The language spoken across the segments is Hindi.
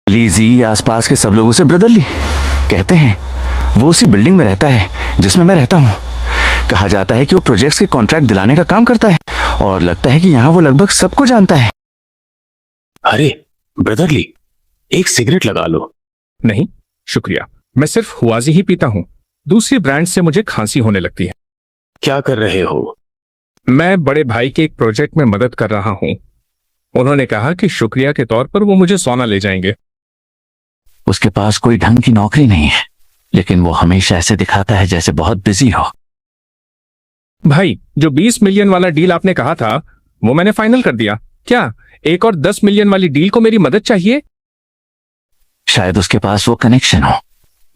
लीजी आसपास के सब लोगों से ब्रदरली कहते हैं। वो उसी बिल्डिंग में रहता है जिसमें मैं रहता हूँ। कहा जाता है कि वो प्रोजेक्ट्स के कॉन्ट्रैक्ट दिलाने का काम करता है और लगता है कि यहाँ वो लगभग सबको जानता है। अरे ब्रदरली, एक सिगरेट लगा लो। नहीं शुक्रिया, मैं सिर्फ हुआजी ही पीता हूँ। दूसरी ब्रांड से मुझे खांसी होने लगती है। क्या कर रहे हो? मैं बड़े भाई के एक प्रोजेक्ट में मदद कर रहा हूँ। उन्होंने कहा कि शुक्रिया के तौर पर वो मुझे सोना ले जाएंगे। उसके पास कोई ढंग की नौकरी नहीं है, लेकिन वो हमेशा ऐसे दिखाता है जैसे बहुत बिजी हो। भाई, जो 20 मिलियन वाला डील आपने कहा था वो मैंने फाइनल कर दिया। क्या एक और 10 मिलियन वाली डील को मेरी मदद चाहिए? शायद उसके पास वो कनेक्शन हो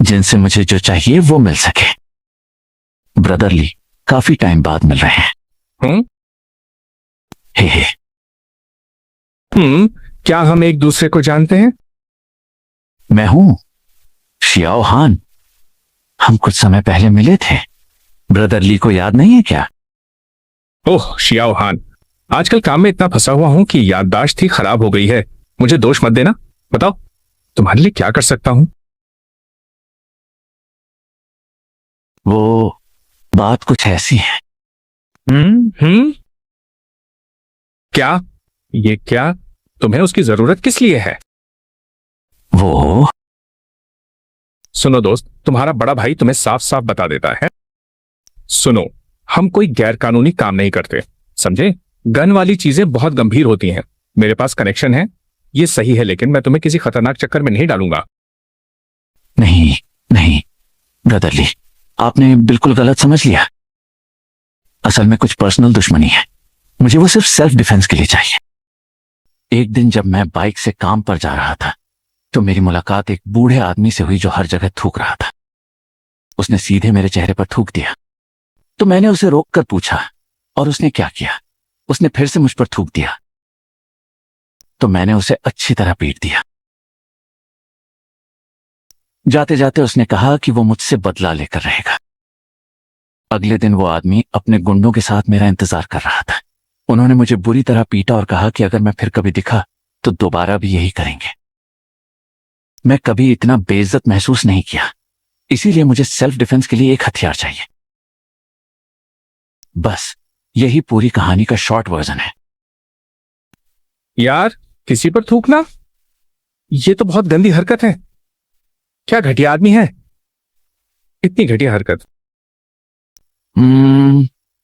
जिनसे मुझे जो चाहिए वो मिल सके। ब्रदरली, काफी टाइम बाद मिल रहे हैं। हम्म हे। क्या हम एक दूसरे को जानते हैं? मैं हूं शियाओ हान। हम कुछ समय पहले मिले थे। ब्रदरली को याद नहीं है क्या? ओह शियाओ हान, आजकल काम में इतना फंसा हुआ हूं कि याददाश्त ही खराब हो गई है। मुझे दोष मत देना। बताओ, तुम्हारे लिए क्या कर सकता हूं? वो बात कुछ ऐसी है। क्या? ये क्या? तुम्हें उसकी जरूरत किस लिए है? वो सुनो दोस्त, तुम्हारा बड़ा भाई तुम्हें साफ साफ बता देता है। सुनो, हम कोई गैर कानूनी काम नहीं करते, समझे? गन वाली चीजें बहुत गंभीर होती हैं। मेरे पास कनेक्शन है, ये सही है, लेकिन मैं तुम्हें किसी खतरनाक चक्कर में नहीं डालूंगा। नहीं नहीं ब्रदरली, आपने बिल्कुल गलत समझ लिया। असल में कुछ पर्सनल दुश्मनी है। मुझे वो सिर्फ सेल्फ डिफेंस के लिए चाहिए। एक दिन जब मैं बाइक से काम पर जा रहा था तो मेरी मुलाकात एक बूढ़े आदमी से हुई जो हर जगह थूक रहा था। उसने सीधे मेरे चेहरे पर थूक दिया तो मैंने उसे रोककर पूछा, और उसने क्या किया? उसने फिर से मुझ पर थूक दिया तो मैंने उसे अच्छी तरह पीट दिया। जाते जाते उसने कहा कि वो मुझसे बदला लेकर रहेगा। अगले दिन वो आदमी अपने गुंडों के साथ मेरा इंतजार कर रहा था। उन्होंने मुझे बुरी तरह पीटा और कहा कि अगर मैं फिर कभी दिखा तो दोबारा भी यही करेंगे। मैं कभी इतना बेइज्जत महसूस नहीं किया, इसीलिए मुझे सेल्फ डिफेंस के लिए एक हथियार चाहिए। बस यही पूरी कहानी का शॉर्ट वर्जन है। यार, किसी पर थूकना, ये तो बहुत गंदी हरकत है। क्या घटिया आदमी है, इतनी घटिया हरकत।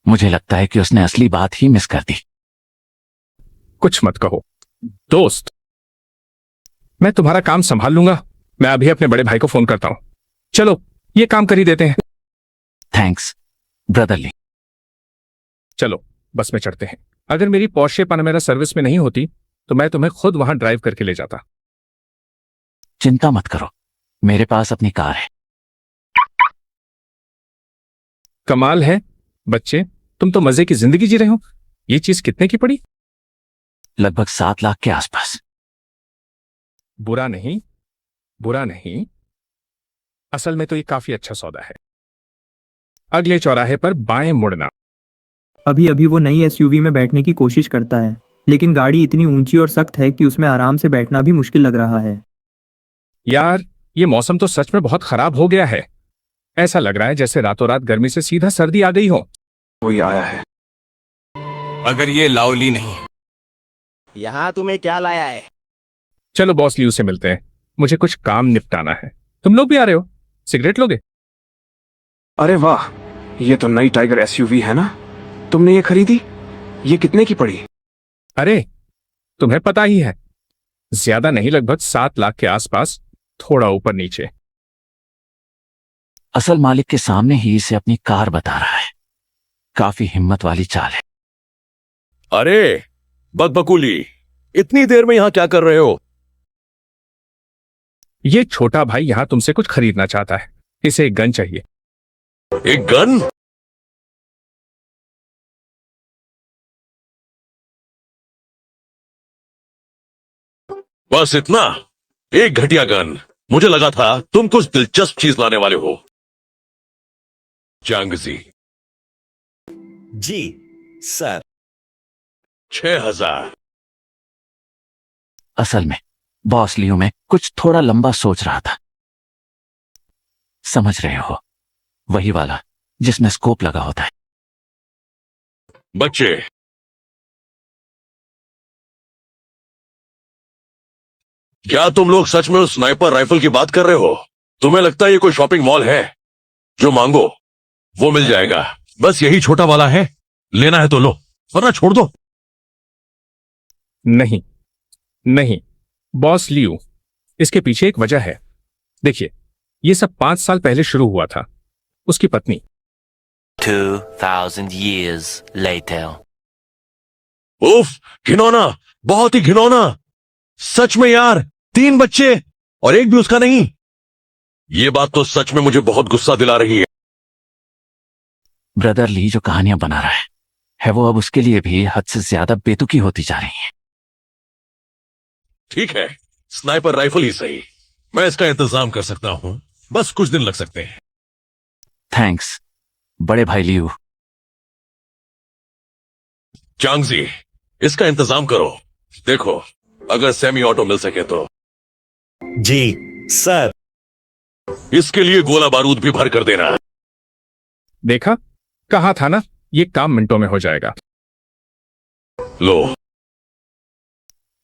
मुझे लगता है कि उसने असली बात ही मिस कर दी। कुछ मत कहो दोस्त, मैं तुम्हारा काम संभाल लूंगा। मैं अभी अपने बड़े भाई को फोन करता हूं। चलो ये काम कर ही देते हैं। Thanks brotherly. चलो बस में चढ़ते हैं। अगर मेरी पोर्शे पनामेरा सर्विस में नहीं होती तो मैं तुम्हें खुद वहां ड्राइव करके ले जाता। चिंता मत करो, मेरे पास अपनी कार है। कमाल है बच्चे, तुम तो मजे की जिंदगी जी रहे हो। ये चीज कितने की पड़ी? लगभग 7 लाख के आसपास। बुरा नहीं, बुरा नहीं। असल में तो ये काफी अच्छा सौदा है। अगले चौराहे पर बाएं मुड़ना। अभी अभी वो नई एसयूवी में बैठने की कोशिश करता है, लेकिन गाड़ी इतनी ऊंची और सख्त है कि उसमें आराम से बैठना भी मुश्किल लग रहा है। यार, ये मौसम तो सच में बहुत खराब हो गया है। ऐसा लग रहा है जैसे रातों रात गर्मी से सीधा सर्दी आ गई हो। कोई आया है। अगर ये लाओली नहीं। यहाँ तुम्हें क्या लाया है? चलो बॉस लियू से मिलते हैं, मुझे कुछ काम निपटाना है। तुम लोग भी आ रहे हो? सिगरेट लोगे? अरे वाह, ये तो नई टाइगर एसयूवी है ना? तुमने ये खरीदी? ये कितने की पड़ी? अरे तुम्हें पता ही है, ज्यादा नहीं, लगभग 7 लाख के आसपास, थोड़ा ऊपर नीचे। असल मालिक के सामने ही इसे अपनी कार बता रहा है। काफी हिम्मत वाली चाल है। अरे बकबकुली, इतनी देर में यहां क्या कर रहे हो? ये छोटा भाई यहां तुमसे कुछ खरीदना चाहता है। इसे एक गन चाहिए। एक गन? बस इतना? एक घटिया गन? मुझे लगा था तुम कुछ दिलचस्प चीज लाने वाले हो। चांगजी। जी सर। 6,000। असल में बॉस लियो में कुछ थोड़ा लंबा सोच रहा था। समझ रहे हो, वही वाला जिसमें स्कोप लगा होता है। बच्चे, क्या तुम लोग सच में उस स्नाइपर राइफल की बात कर रहे हो? तुम्हें लगता है ये कोई शॉपिंग मॉल है? जो मांगो वो मिल जाएगा। बस यही छोटा वाला है, लेना है तो लो, वरना छोड़ दो। नहीं, नहीं बॉस लियू, इसके पीछे एक वजह है। देखिए, ये सब 5 साल पहले शुरू हुआ था। उसकी पत्नी 2,000 years later. उफ, घिनौना, बहुत ही घिनौना। सच में यार, 3 बच्चे और एक भी उसका नहीं। ये बात तो सच में मुझे बहुत गुस्सा दिला रही है। ब्रदर ली जो कहानियां बना रहा है वो अब उसके लिए भी हद से ज्यादा बेतुकी होती जा रही है। ठीक है, स्नाइपर राइफल ही सही, मैं इसका इंतजाम कर सकता हूं। बस कुछ दिन लग सकते हैं। थैंक्स बड़े भाई लियू। चांगजी, इसका इंतजाम करो। देखो, अगर सेमी ऑटो मिल सके तो। जी सर। इसके लिए गोला बारूद भी भर कर देना। देखा, कहा था ना, ये काम मिनटों में हो जाएगा। लो।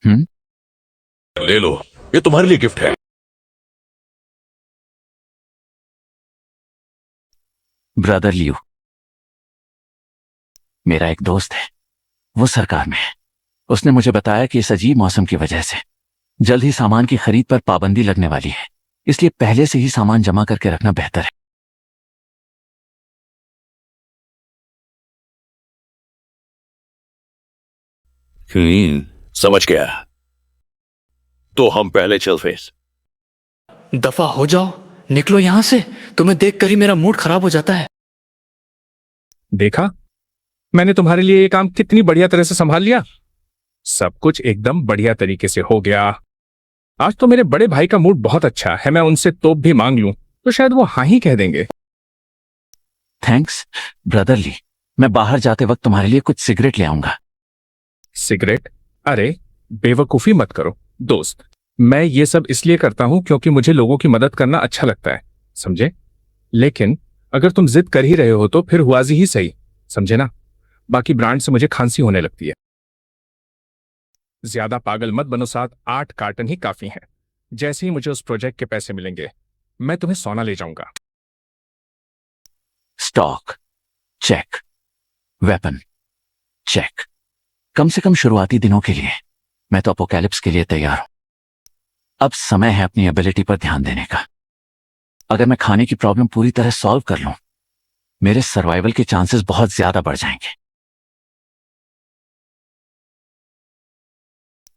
हम्म? ले लो, ये तुम्हारे लिए गिफ्ट है। ब्रदर लियू, मेरा एक दोस्त है, वो सरकार में है। उसने मुझे बताया कि इस अजीब मौसम की वजह से जल्द ही सामान की खरीद पर पाबंदी लगने वाली है, इसलिए पहले से ही सामान जमा करके रखना बेहतर है। समझ गया। तो हम पहले चल फेस। दफा हो जाओ, निकलो यहां से। तुम्हें देखकर ही मेरा मूड खराब हो जाता है। देखा, मैंने तुम्हारे लिए ये काम कितनी बढ़िया तरह से संभाल लिया। सब कुछ एकदम बढ़िया तरीके से हो गया। आज तो मेरे बड़े भाई का मूड बहुत अच्छा है। मैं उनसे तोप भी मांग लूं तो शायद वो हाँ ही कह देंगे। थैंक्स ब्रदर ली, मैं बाहर जाते वक्त तुम्हारे लिए कुछ सिगरेट ले आऊंगा। सिगरेट? अरे बेवकूफी मत करो दोस्त। मैं ये सब इसलिए करता हूं क्योंकि मुझे लोगों की मदद करना अच्छा लगता है, समझे? लेकिन अगर तुम जिद कर ही रहे हो तो फिर हुआजी ही सही, समझे ना? बाकी ब्रांड से मुझे खांसी होने लगती है। ज्यादा पागल मत बनो, 7-8 कार्टन ही काफी हैं। जैसे ही मुझे उस प्रोजेक्ट के पैसे मिलेंगे मैं तुम्हें सोना ले जाऊंगा। Stock check, weapon check. कम से कम शुरुआती दिनों के लिए मैं तो अपोकैलिप्स के लिए तैयार हूं। अब समय है अपनी एबिलिटी पर ध्यान देने का। अगर मैं खाने की प्रॉब्लम पूरी तरह सॉल्व कर लूं, मेरे सर्वाइवल के चांसेस बहुत ज्यादा बढ़ जाएंगे।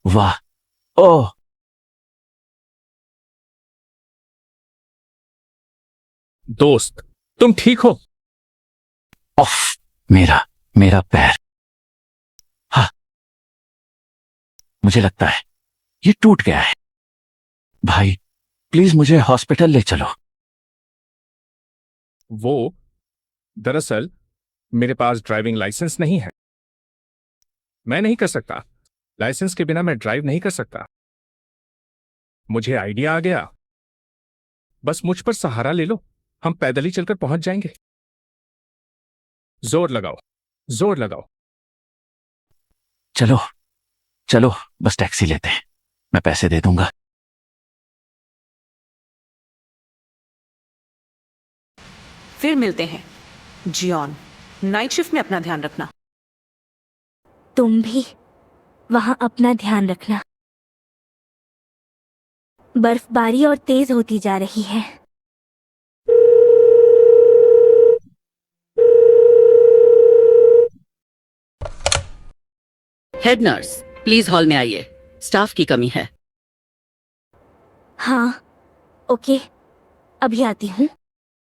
वाह, ओह, दोस्त तुम ठीक हो? ऑफ, मेरा मेरा पैर। हाँ, मुझे लगता है ये टूट गया है। भाई प्लीज मुझे हॉस्पिटल ले चलो। वो दरअसल मेरे पास ड्राइविंग लाइसेंस नहीं है। मैं नहीं कर सकता। लाइसेंस के बिना मैं ड्राइव नहीं कर सकता। मुझे आइडिया आ गया। बस मुझ पर सहारा ले लो, हम पैदल ही चलकर पहुंच जाएंगे। जोर लगाओ, जोर लगाओ। चलो चलो, बस टैक्सी लेते हैं, मैं पैसे दे दूंगा। फिर मिलते हैं। जियोन, नाइट शिफ्ट में अपना ध्यान रखना। तुम भी वहां अपना ध्यान रखना। बर्फबारी और तेज होती जा रही है। हेड नर्स, प्लीज हॉल में आइए, स्टाफ की कमी है। हाँ ओके, अभी आती हूँ।